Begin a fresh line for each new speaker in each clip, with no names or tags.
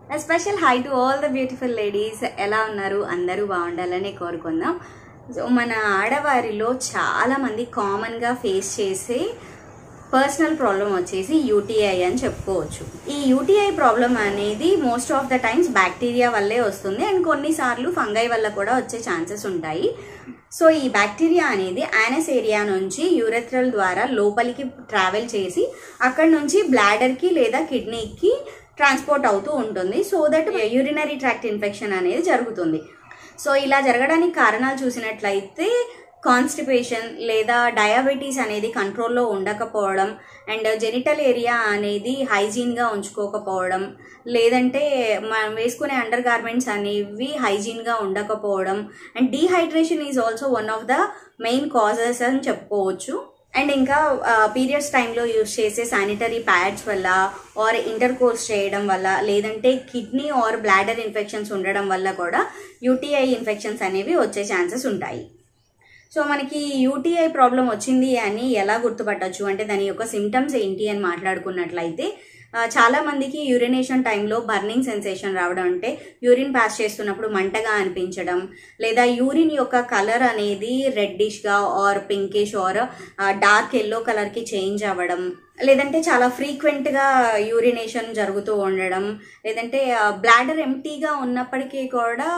A special hi to all the beautiful ladies. ఎలా ఉన్నారు? అందరూ బాగుండాలని కోరుకుందాం. సో మన ఆడవారిలో చాలా మంది కామన్ గా ఫేస్ చేసే పర్సనల్ ప్రాబ్లం వచ్చేసి యూటీఐ అని చెప్పుకోవచ్చు. ఈ యూటీఐ ప్రాబ్లం అనేది most of the times bacteria వల్లే వస్తుంది అండ్ కొన్నిసార్లు ఫంగై వల్ల కూడా వచ్చే ఛాన్సెస్ ఉంటాయి. సో ఈ బ్యాక్టీరియా అనేది యానస్ ఏరియా నుంచి యూరెథ్రల్ ద్వారా లోపలికి ట్రావెల్ చేసి అక్కడ నుంచి బ్లాడర్కి లేదా కిడ్నీకి ట్రాన్స్పోర్ట్ అవుతూ ఉంటుంది. So that urinary tract infection అనేది జరుగుతుంది. సో ఇలా జరగడానికి కారణాలు చూసినట్లయితే కాన్స్టిపేషన్ లేదా డయాబెటీస్ అనేది కంట్రోల్లో ఉండకపోవడం అండ్ జెనిటల్ ఏరియా అనేది హైజీన్గా ఉంచుకోకపోవడం, లేదంటే మనం వేసుకునే అండర్ గార్మెంట్స్ అనేవి హైజీన్గా ఉండకపోవడం and dehydration is also one of the main causes అని చెప్పుకోవచ్చు. అండ్ ఇంకా పీరియడ్స్ టైంలో యూజ్ చేసే శానిటరీ ప్యాడ్స్ వల్ల ఆర్ ఇంటర్ కోర్స్ చేయడం వల్ల లేదంటే కిడ్నీ ఆర్ బ్లాడర్ ఇన్ఫెక్షన్స్ ఉండడం వల్ల కూడా యూటీఐ ఇన్ఫెక్షన్స్ అనేవి వచ్చే ఛాన్సెస్ ఉంటాయి. సో మనకి యూటీఐ ప్రాబ్లం వచ్చింది అని ఎలా గుర్తుపట్టచ్చు అంటే దాని యొక్క సిమ్టమ్స్ ఏంటి అని మాట్లాడుకున్నట్లయితే చాలా మందికి యూరినేషన్ టైంలో బర్నింగ్ సెన్సేషన్ రావడం, అంటే యూరిన్ పాస్ చేస్తున్నప్పుడు మంటగా అనిపించడం, లేదా యూరిన్ యొక్క కలర్ అనేది రెడ్డిష్గా or pinkish or dark yellow కలర్కి చేంజ్ అవ్వడం, లేదంటే చాలా ఫ్రీక్వెంట్గా యూరినేషన్ జరుగుతూ ఉండడం, లేదంటే బ్లాడర్ ఎంటీగా ఉన్నప్పటికీ కూడా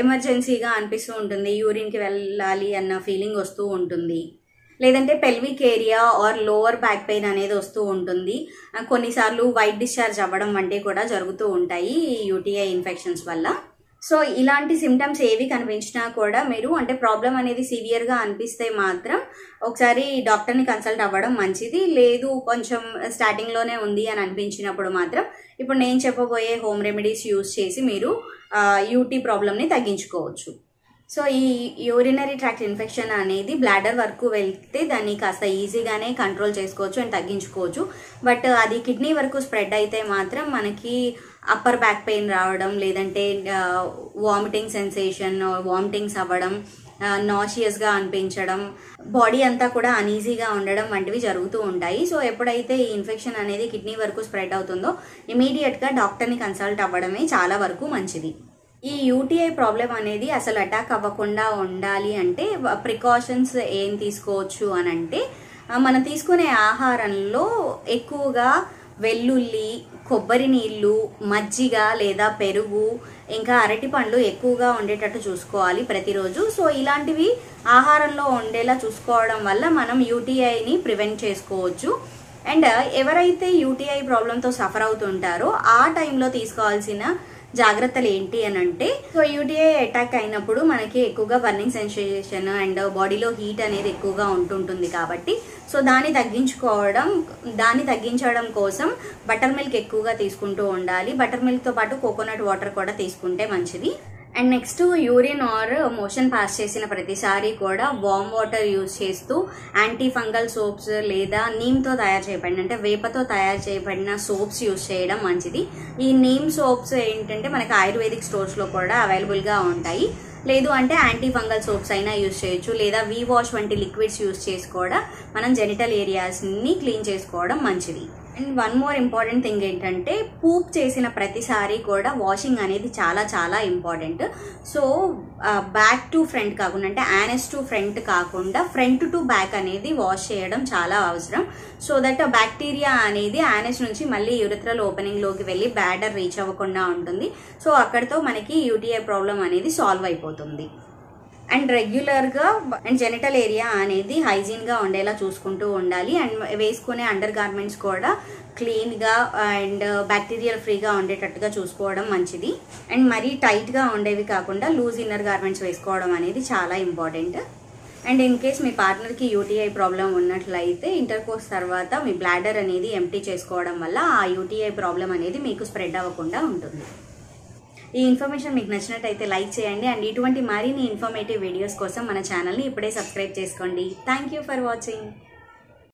ఎమర్జెన్సీగా అనిపిస్తూ ఉంటుంది, యూరిన్కి వెళ్ళాలి అన్న ఫీలింగ్ వస్తూ ఉంటుంది, లేదంటే pelvic area or lower back pain అనేది వస్తూ ఉంటుంది. కొన్నిసార్లు వైట్ డిశ్చార్జ్ అవ్వడం వంటివి కూడా జరుగుతూ ఉంటాయి ఈ యూటీఐ ఇన్ఫెక్షన్స్ వల్ల. సో ఇలాంటి సిమ్టమ్స్ ఏవి కనిపించినా కూడా మీరు అంటే ప్రాబ్లం అనేది సివియర్గా అనిపిస్తే మాత్రం ఒకసారి డాక్టర్ని కన్సల్ట్ అవ్వడం మంచిది. లేదు కొంచెం స్టార్టింగ్లోనే ఉంది అని అనిపించినప్పుడు మాత్రం ఇప్పుడు నేను చెప్పబోయే హోమ్ రెమెడీస్ యూజ్ చేసి మీరు యూటీ ప్రాబ్లమ్ని తగ్గించుకోవచ్చు. సో ఈ యూరినరీ ట్రాక్ట్ ఇన్ఫెక్షన్ అనేది బ్లాడర్ వరకు వెళ్తే దాన్ని కాస్త ఈజీగానే కంట్రోల్ చేసుకోవచ్చు అండ్ తగ్గించుకోవచ్చు. బట్ అది కిడ్నీ వరకు స్ప్రెడ్ అయితే మాత్రం మనకి అప్పర్ బ్యాక్ పెయిన్ రావడం, లేదంటే వామిటింగ్ సెన్సేషన్, వామిటింగ్స్ అవ్వడం, నాషియస్గా అనిపించడం, బాడీ అంతా కూడా అనీజీగా ఉండడం వంటివి జరుగుతూ ఉంటాయి. సో ఎప్పుడైతే ఈ ఇన్ఫెక్షన్ అనేది కిడ్నీ వరకు స్ప్రెడ్ అవుతుందో ఇమీడియట్గా డాక్టర్ని కన్సల్ట్ అవ్వడమే చాలా వరకు మంచిది. ఈ యూటీఐ ప్రాబ్లం అనేది అసలు అటాక్ అవ్వకుండా ఉండాలి అంటే ప్రికాషన్స్ ఏం తీసుకోవచ్చు అని అంటే మనం తీసుకునే ఆహారంలో ఎక్కువగా వెల్లుల్లి, కొబ్బరి నీళ్ళు, మజ్జిగ లేదా పెరుగు, ఇంకా అరటి పండ్లు ఎక్కువగా ఉండేటట్టు చూసుకోవాలి ప్రతిరోజు. సో ఇలాంటివి ఆహారంలో ఉండేలా చూసుకోవడం వల్ల మనం యూటీఐని ప్రివెంట్ చేసుకోవచ్చు. అండ్ ఎవరైతే యూటీఐ ప్రాబ్లంతో సఫర్ అవుతుంటారో ఆ టైంలో తీసుకోవాల్సిన జాగ్రత్తలు ఏంటి అని అంటే, సో యూటీఐ అటాక్ అయినప్పుడు మనకి ఎక్కువగా బర్నింగ్ సెన్సేషన్ అండ్ బాడీలో హీట్ అనేది ఎక్కువగా ఉంటుంటుంది కాబట్టి సో దాన్ని తగ్గించడం కోసం బటర్ మిల్క్ ఎక్కువగా తీసుకుంటూ ఉండాలి. బటర్ మిల్క్తో పాటు కోకోనట్ వాటర్ కూడా తీసుకుంటే మంచిది. And next urine or motion pass చేసిన ప్రతిసారి కూడా వామ్ వాటర్ యూజ్ చేస్తూ యాంటీ ఫంగల్ సోప్స్ లేదా నీమ్తో తయారు చేయబడిన అంటే వేపతో తయారు చేయబడిన సోప్స్ యూజ్ చేయడం మంచిది. ఈ నీమ్ సోప్స్ ఏంటంటే మనకి ఆయుర్వేదిక్ స్టోర్స్లో కూడా అవైలబుల్గా ఉంటాయి. లేదు అంటే యాంటీ ఫంగల్ సోప్స్ అయినా యూజ్ చేయొచ్చు, లేదా వీ వాష్ వంటి లిక్విడ్స్ యూజ్ చేసి కూడా మనం జెనిటల్ ఏరియాస్ని క్లీన్ చేసుకోవడం మంచిది. And one more important thing ఏంటంటే పూప్ చేసిన ప్రతిసారి కూడా వాషింగ్ అనేది చాలా చాలా important. So back to front కాకుండా అంటే యానస్ టు ఫ్రంట్ కాకుండా ఫ్రంట్ టు బ్యాక్ అనేది వాష్ చేయడం చాలా అవసరం. సో దట్ బ్యాక్టీరియా అనేది యానస్ నుంచి మళ్ళీ యూరిథ్రల్ ఓపెనింగ్లోకి వెళ్ళి బ్లాడర్ రీచ్ అవ్వకుండా ఉంటుంది. సో అక్కడితో మనకి యూటీఐ ప్రాబ్లం అనేది సాల్వ్ అయిపోతుంది. అండ్ రెగ్యులర్గా అండ్ జెనిటల్ ఏరియా అనేది హైజీన్గా ఉండేలా చూసుకుంటూ ఉండాలి. అండ్ వేసుకునే అండర్ గార్మెంట్స్ కూడా క్లీన్గా అండ్ బ్యాక్టీరియల్ ఫ్రీగా ఉండేటట్టుగా చూసుకోవడం మంచిది. అండ్ మరీ టైట్గా ఉండేవి కాకుండా లూజ్ ఇన్నర్ గార్మెంట్స్ వేసుకోవడం అనేది చాలా ఇంపార్టెంట్. అండ్ ఇన్ కేస్ మీ పార్ట్నర్కి యూటీఐ ప్రాబ్లం ఉన్నట్లయితే ఇంటర్ కోర్స్ తర్వాత మీ బ్లాడర్ అనేది ఎంప్టీ చేసుకోవడం వల్ల ఆ యూటీఐ ప్రాబ్లం అనేది మీకు స్ప్రెడ్ అవ్వకుండా ఉంటుంది. ఈ ఇన్ఫర్మేషన్ మీకు నచ్చినట్టయితే లైక్ చేయండి అండ్ ఇటువంటి మరిన్ని ఇన్ఫర్మేటివ్ వీడియోస్ కోసం మన ఛానల్ని ఇప్పుడే సబ్స్క్రైబ్ చేసుకోండి. Thank you for watching.